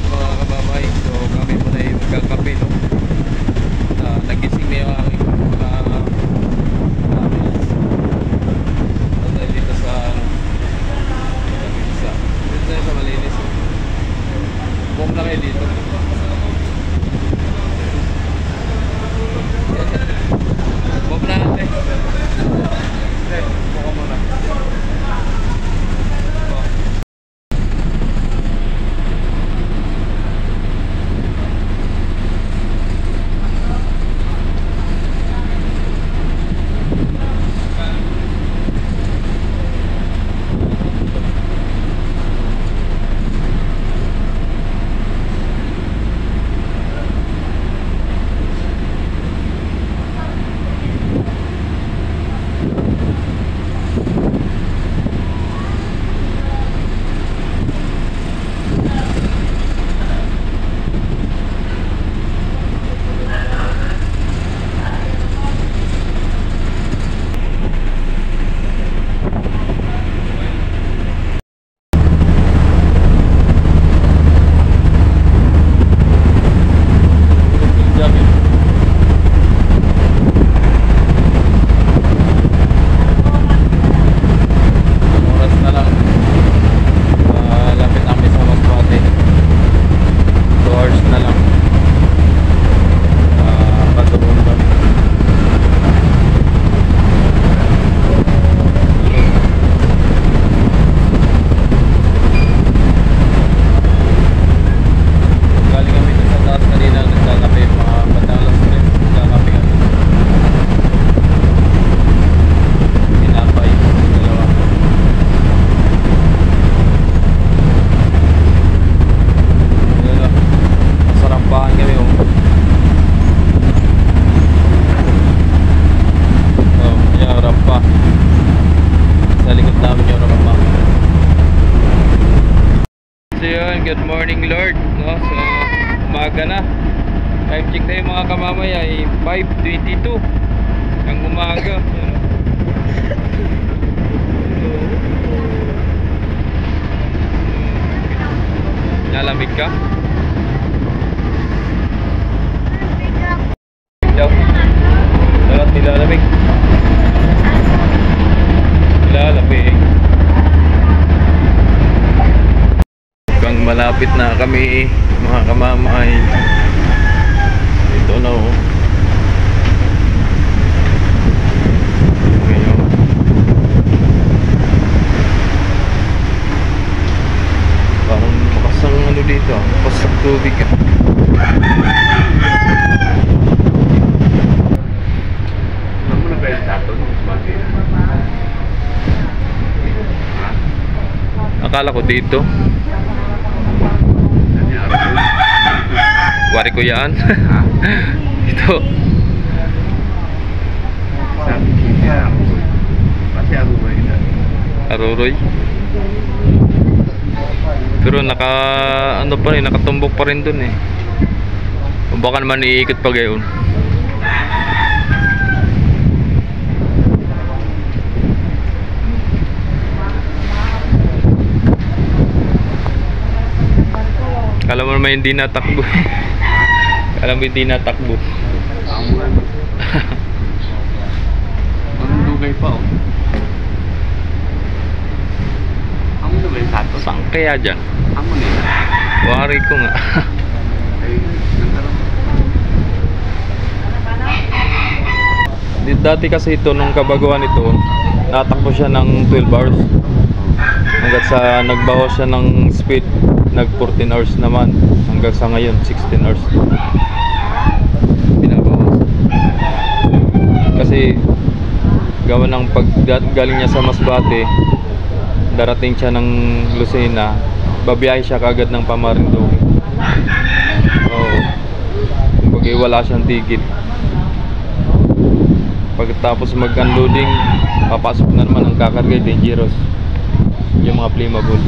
mga kababay. So kami muna yung magkakape, no? Nagising na yung aking mga families. So tayo dito sa dito tayo sa malinis. Bom na kayo dito. Bom na natin. Buka muna. Good morning Lord, no? So umaga na. Time check tayo mga kamamaya ay 5:22 ang umaga. Nalamig ka? Dapat nilalamig. Nilalamig. Malapit na kami mga kamamay. Ito na oh. Ngayon parang makasang ano dito, pasak tubig ah. Akala ko dito. Wari ko yan. Ito. Aruroy. Pero naka ano pa rin, nakatumbok pa rin dun eh. O baka naman iikot pa gayon. Alam mo naman hindi natakbo. Alam mo hindi natakbo. Ang lugay pa oh. Ang lugay sa to. Saan kaya dyan? Ang nila. Wari ko nga. Dati kasi ito nung kabaguhan ito, natakbo siya ng 12 hours. Hanggat sa nagbawas siya ng speed, nag 14 hours naman. Hanggang sa ngayon 16 hours binabawas. Kasi gawa ng galing niya sa Masbate, darating siya ng Lucena, babiyahe siya kagad ng Pamarinduque. Oo. Kumbaga wala siyang tigil. Pagkatapos mag-unloading, papasok na naman ang kakarga, dangerous. Yung mga flammable.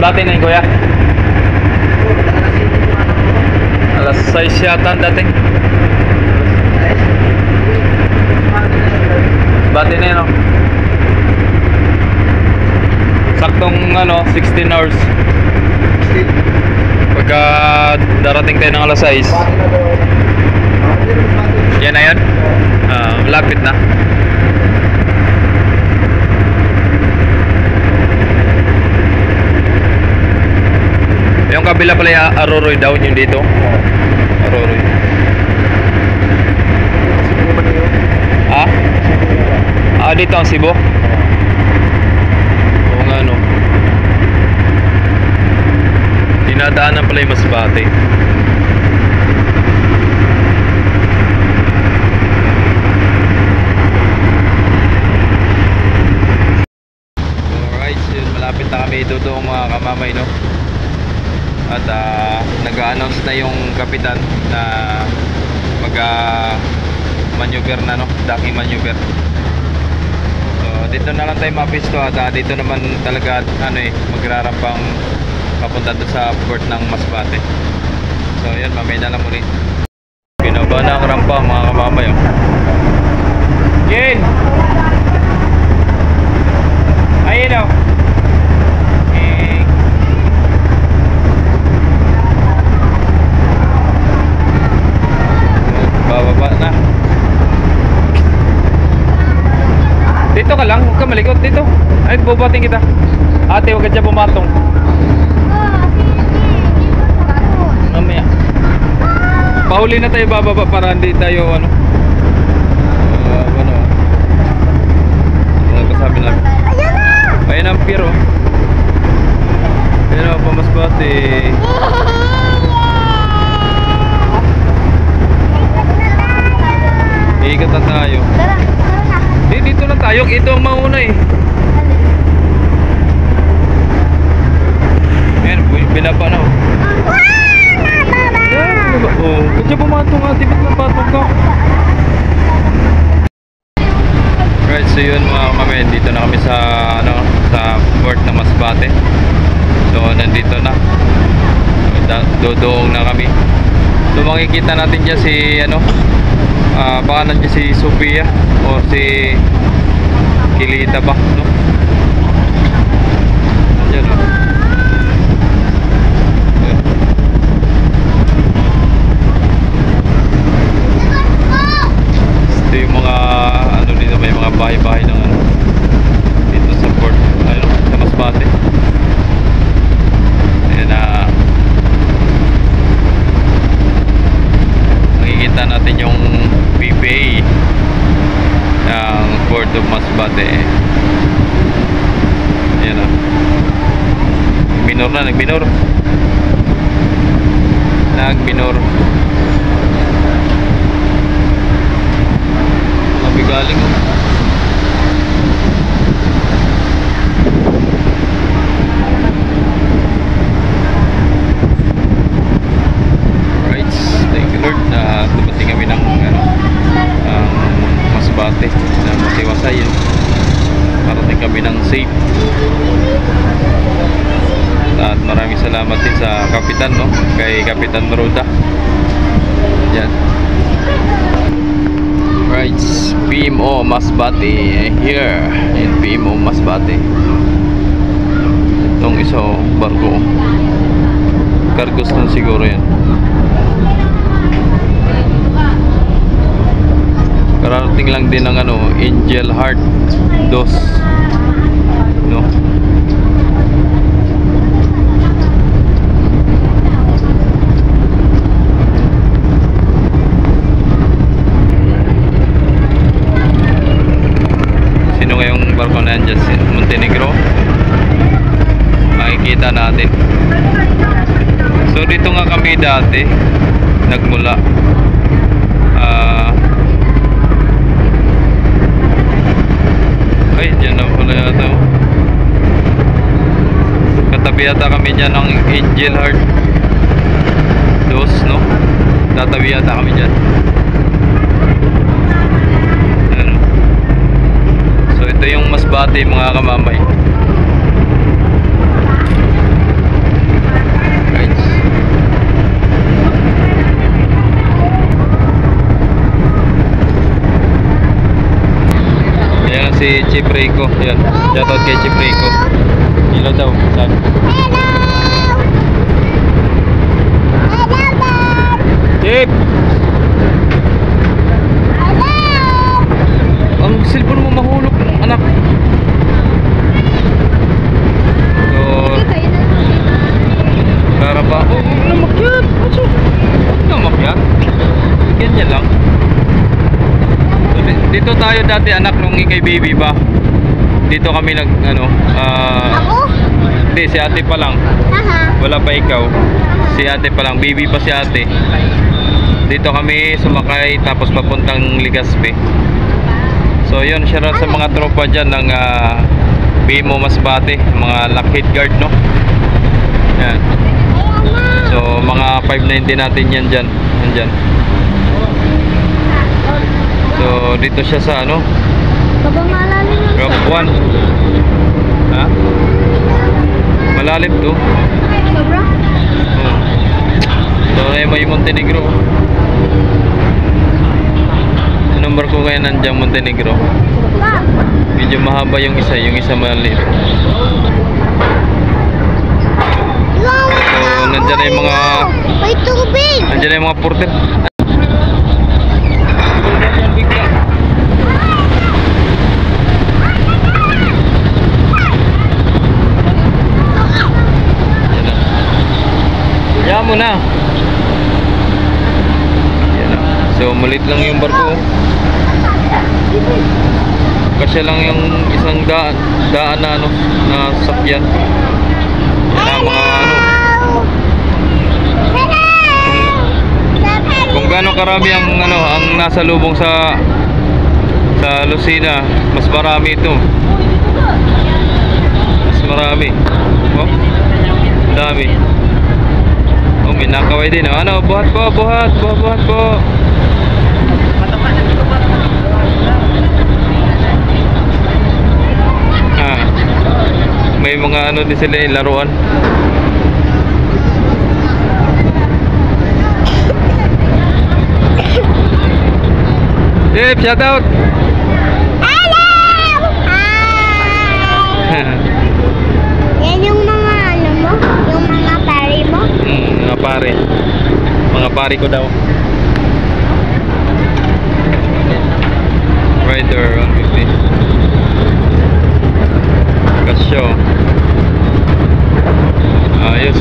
Masbate na yun, kuya. Alas 6 yata ang dating. Masbate na yun, no? Saktong, 16 hours. Pagka darating tayo ng alas 6. Yan na yan? Malapit na. Yung kabila pala yung Aroroy down yung dito. Aroroy. Dito ang Cebu. Oo nga, no. Dinadaanan pala yung Masbate. Alright, so yun, malapit na kami dito mga kamamay, no. At nag-a-announce na yung kapitan na mag-maneuver na, no, docking maneuver. So dito na lang tayo mapisto at dito naman talaga magrarampang papunta doon sa port ng Masbate. So yun, mamaya na lang muli. Binaba na ang rampa mga kamamay, oh. Jen! Ayun, oh. Bababa na. Dito ka lang, huwag ka malikot dito. Ay, bubating kita. Ate, huwag ka dyan pumatong. Mamaya. Pahuli na tayo bababa para hindi tayo ano pasabi namin. Ayun ang pier, oh. Ayun ang Masbate. Iigat na tayo. Dito na tayo. Ito ang mauna, eh. Ayan, binaba na, oh. Oh, kaya pumatong, ate. Ba't napatong ka? Right, so yun mga kami. Dito na kami sa sa port ng Masbate. So nandito na. Dodoong na kami. So makikita natin dyan si baka nandiyan si Sophia o si Kilita ba, no? Nandiyan, no? Ito yung mga dito, may mga bahay-bahay ng dito sa port, sa Masbate. Ayan na. Makikita natin yung PPA ng Port of Masbate. Ayan na. Nagminor. Mabigaling, oh. Right, thank you Lord na dumating kami ng Masbate na matiwasay, parating kami ng safe. At maraming salamat din sa kapitan, no, kay Kapitan Roda. Yan. Right, PMO Masbate here in PMO Masbate. Itong isang barko, cargos lang siguro yan. Kararating lang din ng Angel Heart 2, no. Barko na yan dyan, Montenegro. Makikita natin. So dito nga kami dati nagmula. Ay, dyan na pala yata. Katabi yata kami dyan ng Angel Heart 2, no? Tatabi yata kami dyan. Ito yung Masbate mga kamamay. si Chief Rico. Yan. Shoutout kay Chief Rico. Hello daw. Saan? Chief! Ang cellphone mo mahulog, anak. So, para ba? Oh, namakyat. Namakyat? Ganyan lang. Dito tayo dati anak nung ikay baby ba? Dito kami nag ano, Ako? hindi si ate pa lang. Haha. Wala pa ikaw. Si ate pa lang, baby pa si ate. Dito kami sumakay tapos papuntang Legazpi. So yun, siya sa mga tropa dyan ng BMO Masbate, mga Lockheed Guard, no? Yan. So mga 590 natin yan dyan. Nandyan. So dito siya sa ano, Baba malalim lang. Ramp 1. Ha? Malalim to. Sobra? Oh. So may Montenegro. Anong barko kaya nandiyan Montenegro? Pa. Medyo mahaba yung isa maliit. So nandiyan na yung mga May tubig! nandiyan na yung mga porter. Yan mo na. Yan na. So maliit lang yung barko. Kasi lang yung isang daan na ano, na sakyan. Yan ang mga ano. Kung gaano karami ang ano, ang nasa lubong sa Lucena, mas marami ito. Mas marami. Oh. Dami. Oh, may nakaway din. Ano, buhat po. May mga ano din sila yung laruan. Dip, shout out. Hello! Hi! Yan yung mga ano mo? Yung mga pari mo? Mga pare. Mga pare ko daw. Rider 150. Kasyo. Ayos.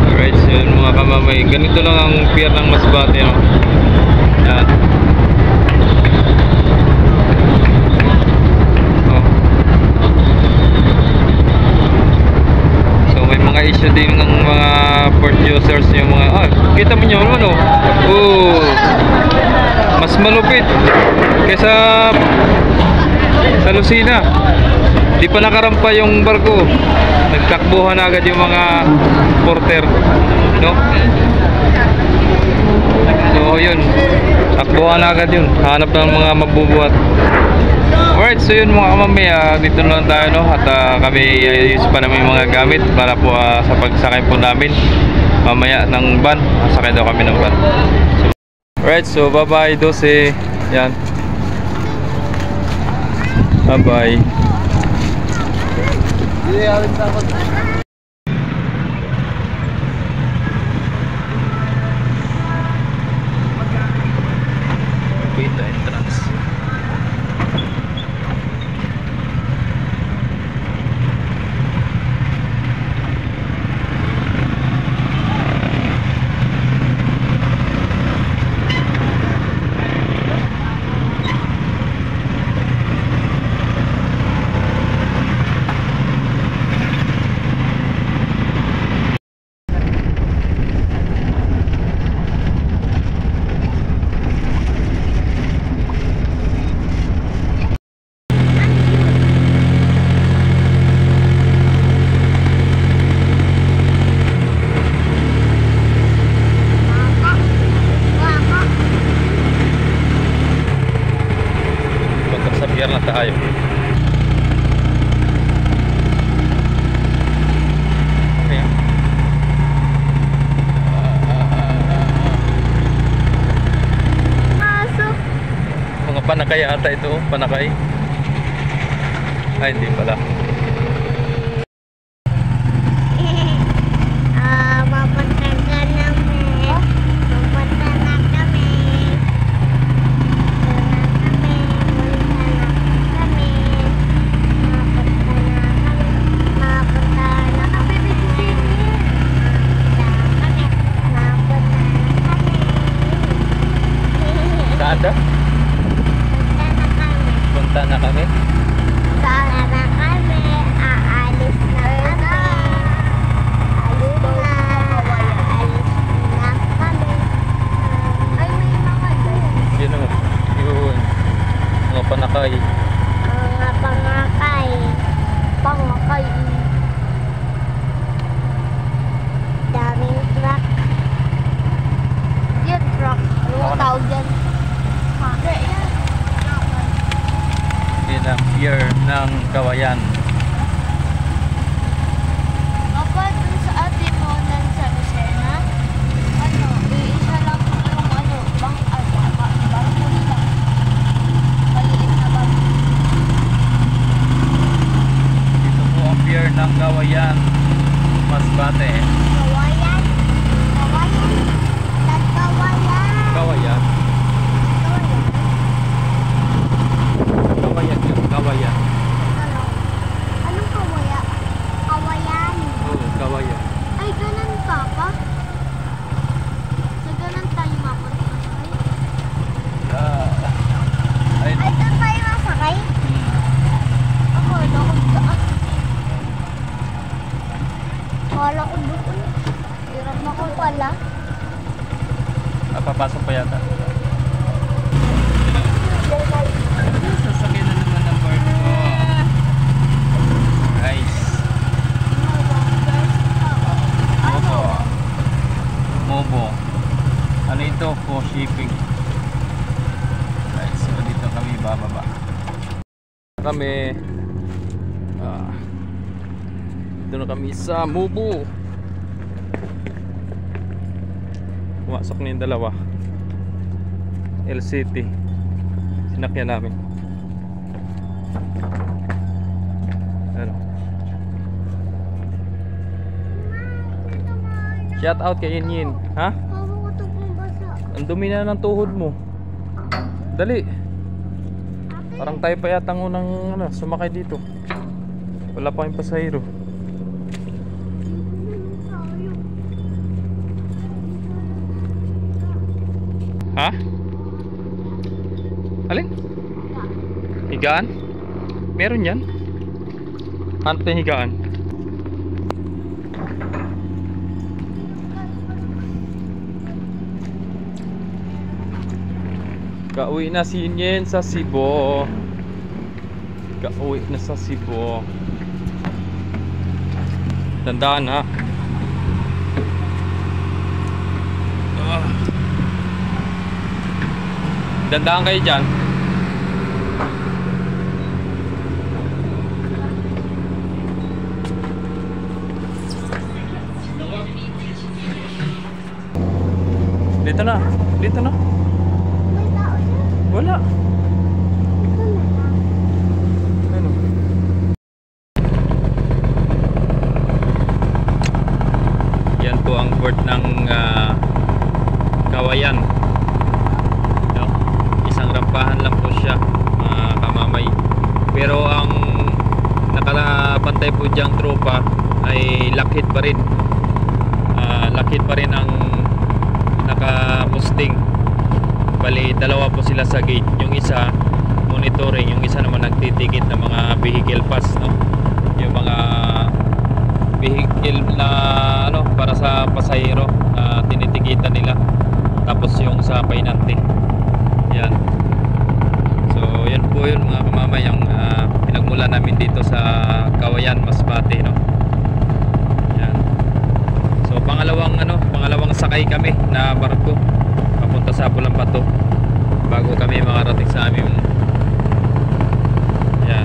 Alright, so yun mga kamamay. Ganito lang ang pier ng Masbate, no? Yan. Oh. So may mga issue din ng mga port users, yung mga kita mo nyo ano? Oh, mas malupit kaysa sa Lucena. Di pa nakarampa yung barko, nagtakbuhan agad yung mga porter, no? So yun, takbuhan agad yun, hanap ng mga mabubuhat. Alright, so yun mga kamamaya, dito na lang tayo, no? At kami use pa namin mga gamit para po sa pagsakay po namin mamaya ng van. Sakay daw kami ng van. Alright, so bye bye 12. Yan, bye bye. Entrance. Panakay ata ito, Panakay. Ay, hindi pala. Mapunta ka namin. Mapunta na kami. Saan daw? Punta na kami. Sala na kami, aalis na kami. Alis na kami. Ay, may mga doon. Yun o. Yun. Mga Panakay. Mga pangakay. Pangakay. Daming truck. Yan, truck. Ano Ako ang na. tawag dyan? Yun ang pier ng Kawayan. Kapag dun sa ate mo nan sa Lucena, isa lang yung barko nila. Maliit na barko. Dito po ang pier ng Kawayan, Masbate. Kawayan. Kawayan. Kawayan. Kawayan. Kawayan. Kawayan yun. Kawayan. Ano? Anong kawaya? Kawayan. Oo, Kawayan. Ay, ganun pa pa? Sa ganun tayo mapunta masakay? Ay, Ay, doon tayo masakay? Ako, doon. Kala ko doon. Hirap na ko pala. papasok pa yata. Sasakyan na naman ang board ko. Nice. Mobo. Mobo. Ano ito? For shipping. Right, so dito kami bababa. Kami dito na kami sa Mobo. Pumasok na yung dalawa. LCT. Sinakyan namin. Ano? Shout out kay Yin. Ha? Mabukutok ng basa. Ang dumi na ng tuhod mo. Dali. Parang tayo pa yata ang unang sumakay dito. Wala pa kayong pasahero. Ha? Alin? Higaan? Meron yan? Hanap tayong higaan. Kauwi na si Yin sa Cebu. Kauwi na sa Cebu. Tandaan ha. Dandaan kayo dyan. Dito na. Dito na. May tao dyan. Wala. Ano? Yan po ang port ng Kawayan. Isang rampahan lang po siya, mga kamamay. Pero ang nakabantay po diyang tropa ay Lockheed pa rin. Lockheed pa rin ang nakaposting. Bali, dalawa po sila sa gate. Yung isa monitoring, yung isa naman nagtitikit ng mga vehicle pass, no? Yung mga vehicle na para sa pasahero na tinitikitan nila. Tapos yung sa painante. Yan. So, yan po yun mga kamamay ang pinagmula namin dito sa Kawayan, Masbate, no? Yan. So, pangalawang sakay kami na barko papunta sa Bulampato bago kami makarating sa aming yan.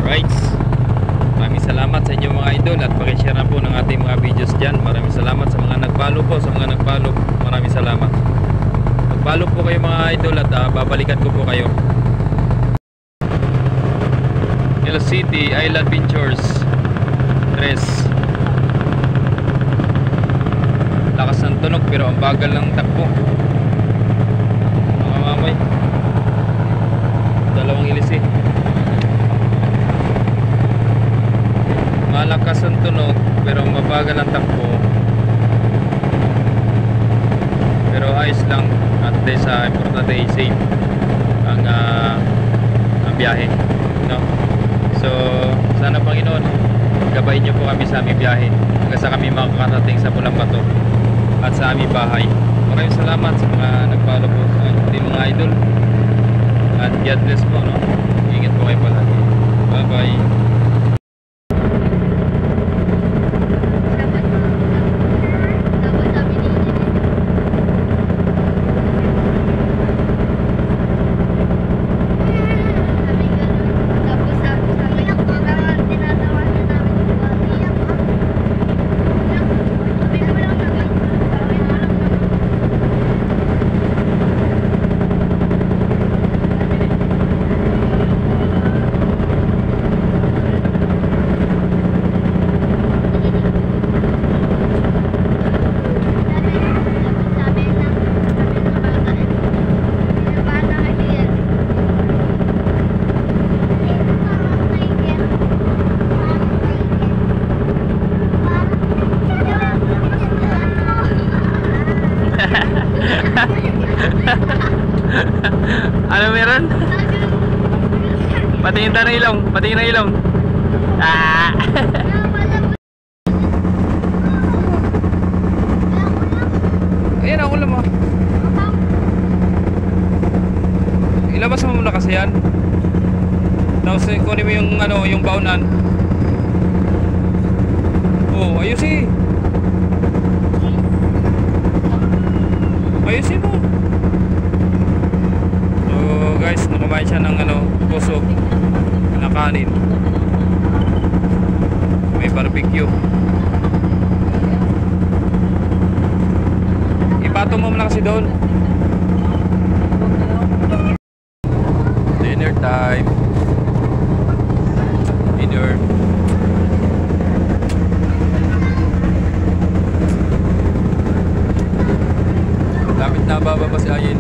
Right. Maraming salamat sa inyo mga idol at pakishare na po ng ating mga videos dyan. Maraming salamat sa mga nag-follow po, sa mga nag-follow. Maraming salamat. Follow po kayo mga idol at babalikan ko po kayo. Hill City Island Ventures 3. Lakas ng tunog pero ang bagal ng takbo. Mga mamay, dalawang ilis eh. Malakas ang tunog pero mabagal ang takbo. Pero ayos lang, at least importante ay safe ang biyahe, no? So sana Panginoon gabayin niyo po kami sa aming biyahe hanggang sa kami makakarating sa Pulang Bato at sa aming bahay. Maraming salamat sa mga nag-follow po sa ating mga idol, at God bless po, no? Ingat po kayo palagi. Bye bye. Ano meron? Patingin tayo ng ilong. Patingin ng ilong. Ah! Ayan ang ulam mo. Ilabas mo muna kasi yan. Tapos kunin mo yung ano, yung baunan. Oh, ayusin. Ayusin mo. So guys, nakamain siya ng ano, puso na kanin. May barbecue. Ipatong mo muna kasi doon. Dinner time. Dinner. Lapit na bababa si Ayin.